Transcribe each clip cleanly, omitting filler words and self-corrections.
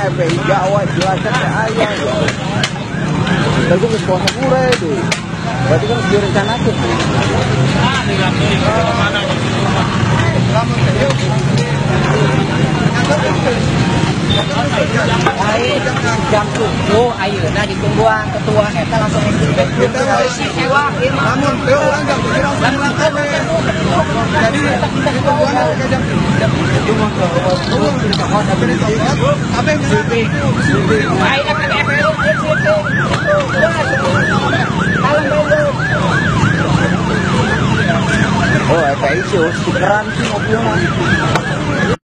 FPI Jawa jelaskan ke ayah. Dan gue kuasa murah itu. Berarti kan direncanakan. Jam 7 ayeuna ditungguan ketua eta langsung sewa namun orang jam 7 jadi ditungguan ke jam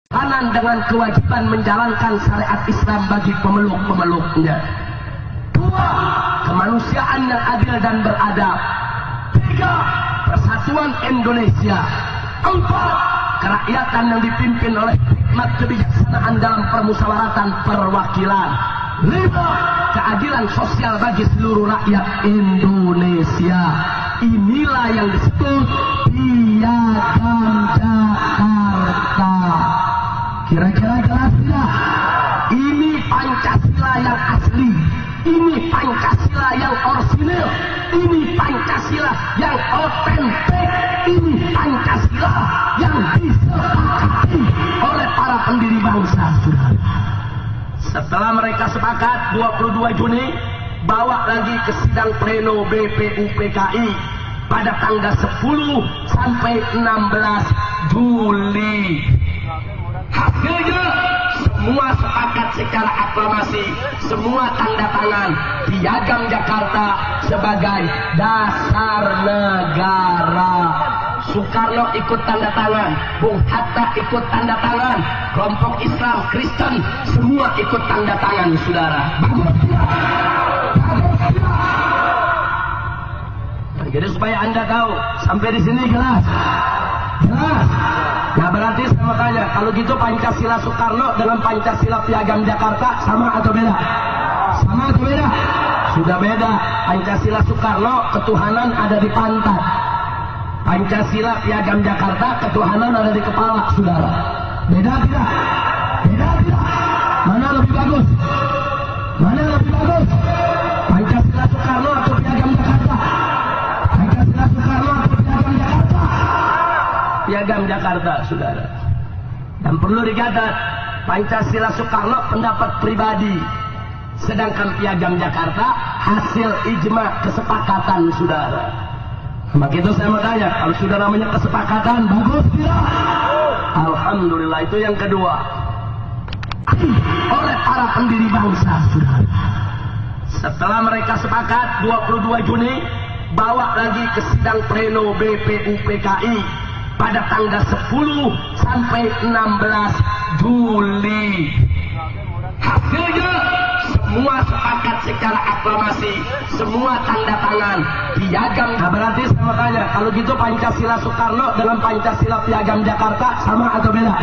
kanan dengan kewajiban menjalankan syariat Islam bagi pemeluk-pemeluknya. 2. Kemanusiaan yang adil dan beradab. 3. Persatuan Indonesia. 4. Kerakyatan yang dipimpin oleh hikmat kebijaksanaan dalam permusyawaratan perwakilan. 5. Keadilan sosial bagi seluruh rakyat Indonesia. Inilah yang disebut Piagam Jakarta. Kira-kira jelas tidak? Ini Pancasila yang asli. Ini Pancasila yang orisinil. Ini Pancasila yang otentik. Ini Pancasila yang disepakati oleh para pendiri bangsa. Setelah mereka sepakat 22 Juni bawa lagi ke sidang pleno BPUPKI pada tanggal 10 sampai 16 Juli. Hasilnya semua sepakat secara aklamasi, semua tanda tangan Piagam Jakarta sebagai dasar negara. Soekarno ikut tanda tangan, Bung Hatta ikut tanda tangan, kelompok Islam, Kristen semua ikut tanda tangan, saudara. Jadi supaya Anda tahu sampai di sini jelas. Jelas. Nah berarti saya tanya, kalau gitu Pancasila Soekarno dengan Pancasila Piagam Jakarta sama atau beda? Sama atau beda? Sudah beda. Pancasila Soekarno ketuhanan ada di pantat. Pancasila Piagam Jakarta ketuhanan ada di kepala, saudara. Beda tidak? Beda tidak? Mana lebih bagus? Mana lebih bagus? Pancasila Soekarno atau Piagam Jakarta? Pancasila Soekarno atau Piagam Jakarta? Piagam Jakarta, saudara. Dan perlu dicatat, Pancasila Soekarno pendapat pribadi, sedangkan Piagam Jakarta hasil ijma kesepakatan, saudara. Maka itu saya mau tanya, kalau sudah namanya kesepakatan, bagus tidak? Alhamdulillah, itu yang kedua. Oleh para pendiri bangsa, saudara. Setelah mereka sepakat 22 Juni bawa lagi ke sidang pleno BPUPKI pada tanggal 10 sampai 16 Juli. Hasilnya semua sepakat secara aklamasi, semua tanda tangan Piagam. Nah berarti saya mau tanya, kalau gitu Pancasila Soekarno dengan Pancasila Piagam Jakarta sama atau beda?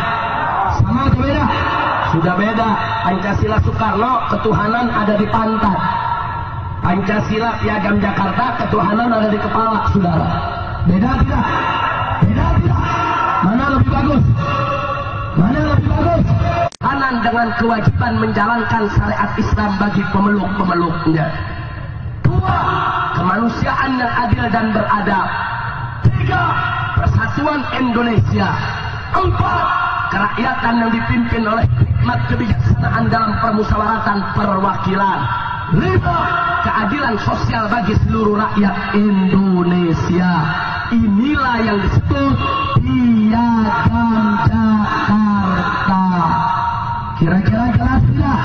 Sama atau beda? Sudah beda. Pancasila Soekarno ketuhanan ada di pantat. Pancasila Piagam Jakarta ketuhanan ada di kepala, saudara. Beda tidak? Beda tidak? Mana lebih bagus? Mana lebih bagus? Kanan dengan kewajiban menjalankan syariat Islam bagi pemeluk-pemeluknya. 2. Kemanusiaan yang adil dan beradab. 3. Persatuan Indonesia. 4. Kerakyatan yang dipimpin oleh hikmat kebijaksanaan dalam permusyawaratan perwakilan. 5. Keadilan sosial bagi seluruh rakyat Indonesia. Inilah yang disebut Piagam Jakarta. Kira-kira jelas tidak?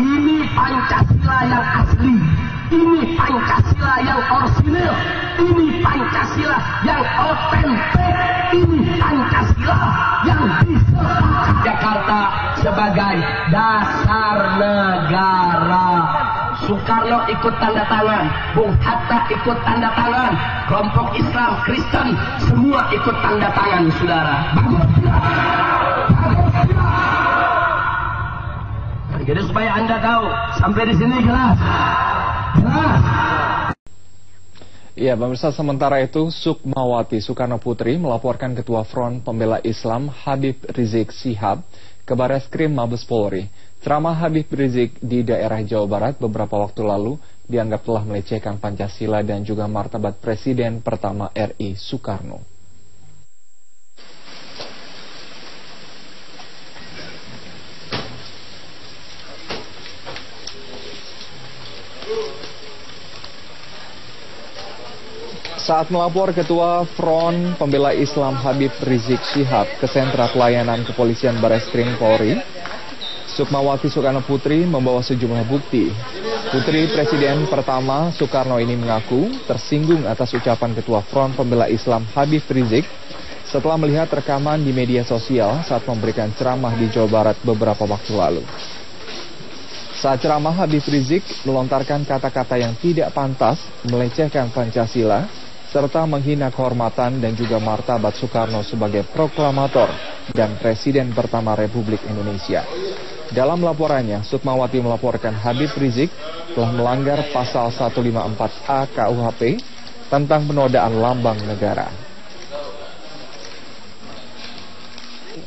Ini Pancasila yang asli. Ini Pancasila yang orisinil. Ini Pancasila yang otentik. Ini Pancasila yang disepakati Jakarta sebagai dasar negara. Soekarno ikut tanda tangan, Bung Hatta ikut tanda tangan, kelompok Islam, Kristen semua ikut tanda tangan, saudara. Bagus. Jadi supaya Anda tahu, sampai di sini jelas. Jelas. Ya, pemirsa, sementara itu Sukmawati Soekarno Putri melaporkan Ketua Front Pembela Islam Habib Rizik Syihab ke Bareskrim Mabes Polri. Ceramah Habib Rizik di daerah Jawa Barat beberapa waktu lalu dianggap telah melecehkan Pancasila dan juga martabat Presiden pertama RI Soekarno. Saat melapor Ketua Front Pembela Islam Habib Rizik Syihab ke Sentra Pelayanan Kepolisian Bareskrim Polri, Sukmawati Soekarno Putri membawa sejumlah bukti. Putri Presiden pertama Soekarno ini mengaku tersinggung atas ucapan Ketua Front Pembela Islam Habib Rizik setelah melihat rekaman di media sosial saat memberikan ceramah di Jawa Barat beberapa waktu lalu. Saat ceramah, Habib Rizik melontarkan kata-kata yang tidak pantas, melecehkan Pancasila, serta menghina kehormatan dan juga martabat Soekarno sebagai proklamator dan Presiden pertama Republik Indonesia. Dalam laporannya, Sukmawati melaporkan Habib Rizik telah melanggar pasal 154A KUHP tentang penodaan lambang negara.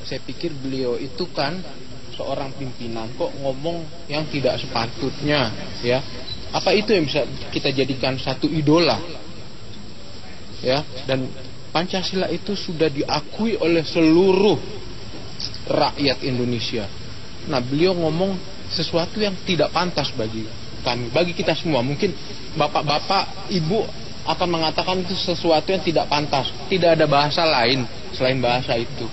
Saya pikir beliau itu kan seorang pimpinan, kok ngomong yang tidak sepatutnya, ya. Apa itu yang bisa kita jadikan satu idola? Ya, dan Pancasila itu sudah diakui oleh seluruh rakyat Indonesia. Nah, beliau ngomong sesuatu yang tidak pantas bagi kami, bagi kita semua. Mungkin bapak-bapak, ibu akan mengatakan itu sesuatu yang tidak pantas. Tidak ada bahasa lain selain bahasa itu.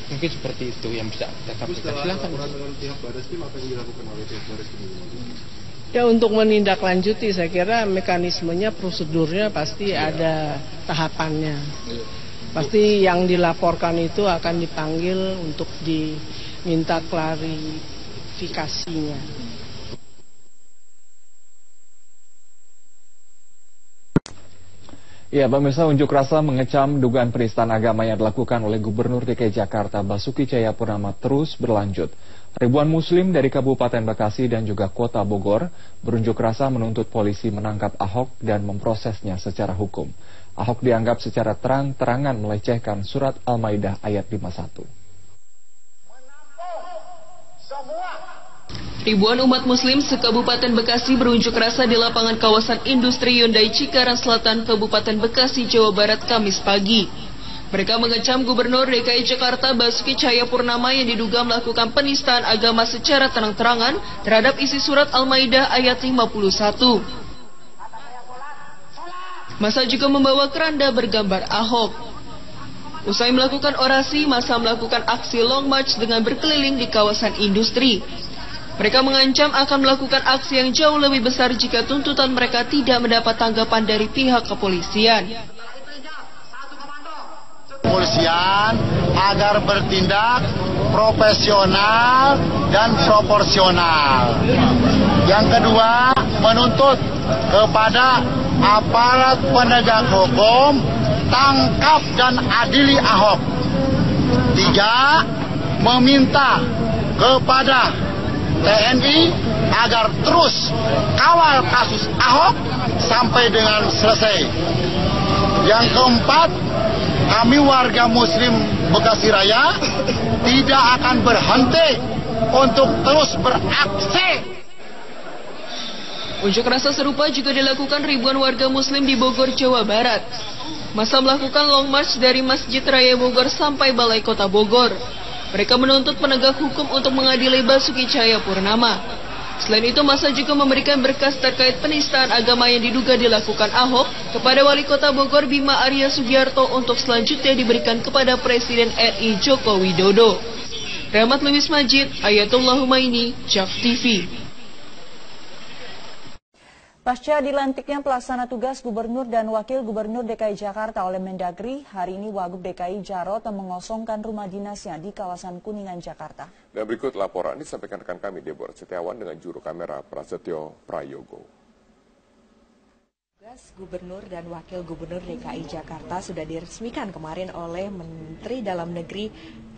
Mungkin seperti itu yang bisa kita sampaikan. Silakan. Ya, untuk menindaklanjuti, saya kira mekanismenya, prosedurnya pasti ada tahapannya. Pasti yang dilaporkan itu akan dipanggil untuk diminta klarifikasinya. Ya, pemirsa, unjuk rasa mengecam dugaan penistaan agama yang dilakukan oleh Gubernur DKI Jakarta Basuki Cahayapurnama terus berlanjut. Ribuan Muslim dari Kabupaten Bekasi dan juga Kota Bogor berunjuk rasa menuntut polisi menangkap Ahok dan memprosesnya secara hukum. Ahok dianggap secara terang-terangan melecehkan surat Al-Maidah ayat 51. Ribuan umat Muslim se-Kabupaten Bekasi berunjuk rasa di lapangan kawasan industri Hyundai Cikarang Selatan, Kabupaten Bekasi, Jawa Barat, Kamis pagi. Mereka mengecam Gubernur DKI Jakarta Basuki Cahayapurnama yang diduga melakukan penistaan agama secara terang-terangan terhadap isi surat Al-Maidah ayat 51. Massa juga membawa keranda bergambar Ahok. Usai melakukan orasi, massa melakukan aksi long march dengan berkeliling di kawasan industri. Mereka mengancam akan melakukan aksi yang jauh lebih besar jika tuntutan mereka tidak mendapat tanggapan dari pihak kepolisian. Kepolisian agar bertindak profesional dan proporsional. Yang kedua, menuntut kepada aparat penegak hukum tangkap dan adili Ahok. Tiga, meminta kepada TNI agar terus kawal kasus Ahok sampai dengan selesai. Yang keempat, kami warga Muslim Bekasi Raya tidak akan berhenti untuk terus beraksi. Unjuk rasa serupa juga dilakukan ribuan warga Muslim di Bogor, Jawa Barat. Massa melakukan long march dari Masjid Raya Bogor sampai Balai Kota Bogor. Mereka menuntut penegak hukum untuk mengadili Basuki Cahayapurnama. Selain itu, massa juga memberikan berkas terkait penistaan agama yang diduga dilakukan Ahok kepada Wali Kota Bogor Bima Arya Sugiarto untuk selanjutnya diberikan kepada Presiden RI Joko Widodo. Rahmat Lewis Majid, Ayatullah Humaini, JAK TV. Pasca dilantiknya pelaksana tugas Gubernur dan Wakil Gubernur DKI Jakarta oleh Mendagri, hari ini Wagub DKI Jarot mengosongkan rumah dinasnya di kawasan Kuningan, Jakarta. Dan berikut laporan disampaikan rekan kami Deborah Setiawan dengan juru kamera Prasetyo Prayogo. Tugas Gubernur dan Wakil Gubernur DKI Jakarta sudah diresmikan kemarin oleh Menteri Dalam Negeri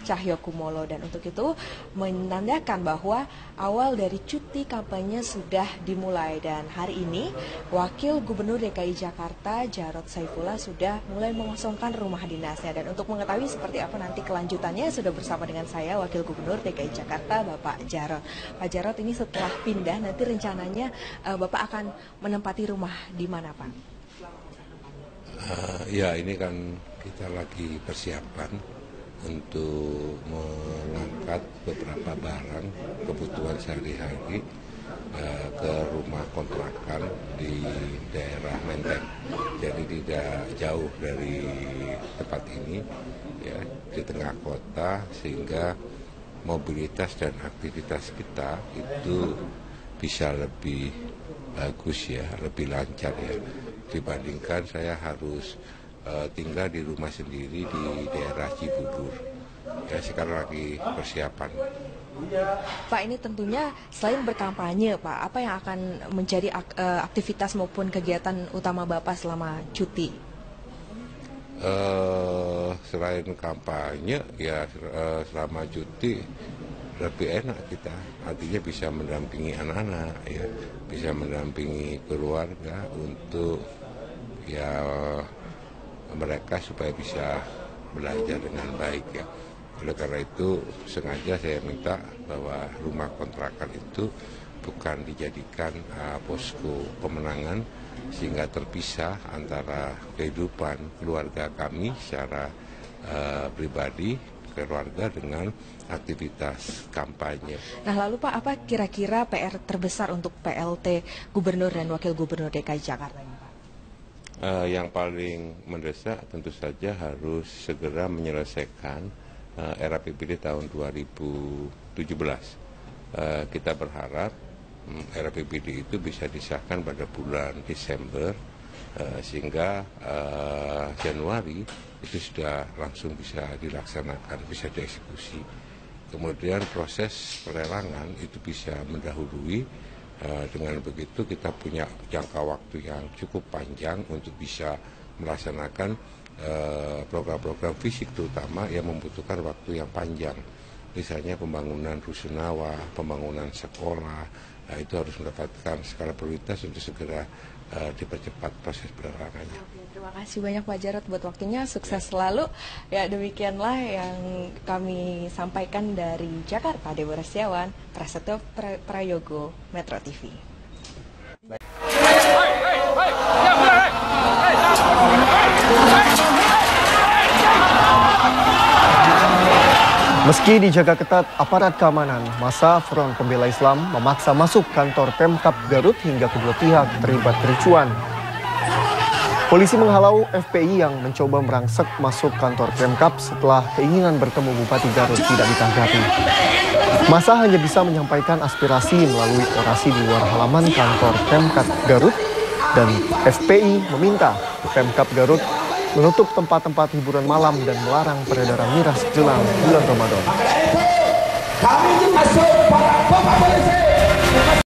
Cahyokumolo, dan untuk itu menandakan bahwa awal dari cuti kampanye sudah dimulai, dan hari ini Wakil Gubernur DKI Jakarta Jarod Saifullah sudah mulai mengosongkan rumah dinasnya. Dan untuk mengetahui seperti apa nanti kelanjutannya sudah bersama dengan saya Wakil Gubernur DKI Jakarta Bapak Jarod. Pak Jarod, ini setelah pindah nanti rencananya Bapak akan menempati rumah di mana, Pak? Ya, ini kan kita lagi persiapan untuk mengangkat beberapa barang kebutuhan sehari-hari ke rumah kontrakan di daerah Menteng. Jadi tidak jauh dari tempat ini, ya, di tengah kota, sehingga mobilitas dan aktivitas kita itu bisa lebih bagus, ya, lebih lancar, ya, dibandingkan saya harus tinggal di rumah sendiri di daerah Cibubur. Ya, sekarang lagi persiapan. Pak, ini tentunya selain berkampanye, Pak, apa yang akan menjadi aktivitas maupun kegiatan utama Bapak selama cuti? Selain kampanye, ya, selama cuti lebih enak kita, artinya bisa mendampingi anak-anak, ya, bisa mendampingi keluarga untuk, ya, mereka supaya bisa belajar dengan baik, ya. Oleh karena itu sengaja saya minta bahwa rumah kontrakan itu bukan dijadikan posko pemenangan, sehingga terpisah antara kehidupan keluarga kami secara pribadi, keluarga, dengan aktivitas kampanye. Nah, lalu Pak, apa kira-kira PR terbesar untuk PLT Gubernur dan Wakil Gubernur DKI Jakarta ini, Pak? Yang paling mendesak tentu saja harus segera menyelesaikan RAPBD tahun 2017. Kita berharap RAPBD itu bisa disahkan pada bulan Desember, sehingga Januari itu sudah langsung bisa dilaksanakan, bisa dieksekusi. Kemudian proses pelelangan itu bisa mendahului. Dengan begitu kita punya jangka waktu yang cukup panjang untuk bisa melaksanakan program-program fisik, terutama yang membutuhkan waktu yang panjang. Misalnya pembangunan rusunawa, pembangunan sekolah, nah, itu harus mendapatkan skala prioritas untuk segera dipercepat proses pelelangannya. Terima kasih banyak Pak Jarod buat waktunya, sukses selalu. Ya, demikianlah yang kami sampaikan dari Jakarta. Deborah Setiawan, Prasetyo Prayogo, Metro TV. Meski dijaga ketat aparat keamanan, massa Front Pembela Islam memaksa masuk kantor Pemkab Garut hingga kedua pihak terlibat kericuan. Polisi menghalau FPI yang mencoba merangsek masuk kantor Pemkab setelah keinginan bertemu Bupati Garut tidak ditanggapi. Massa hanya bisa menyampaikan aspirasi melalui orasi di luar halaman kantor Pemkab Garut, dan FPI meminta Pemkab Garut menutup tempat-tempat hiburan malam dan melarang peredaran miras jelang bulan Ramadan. Kami masuk para polisi.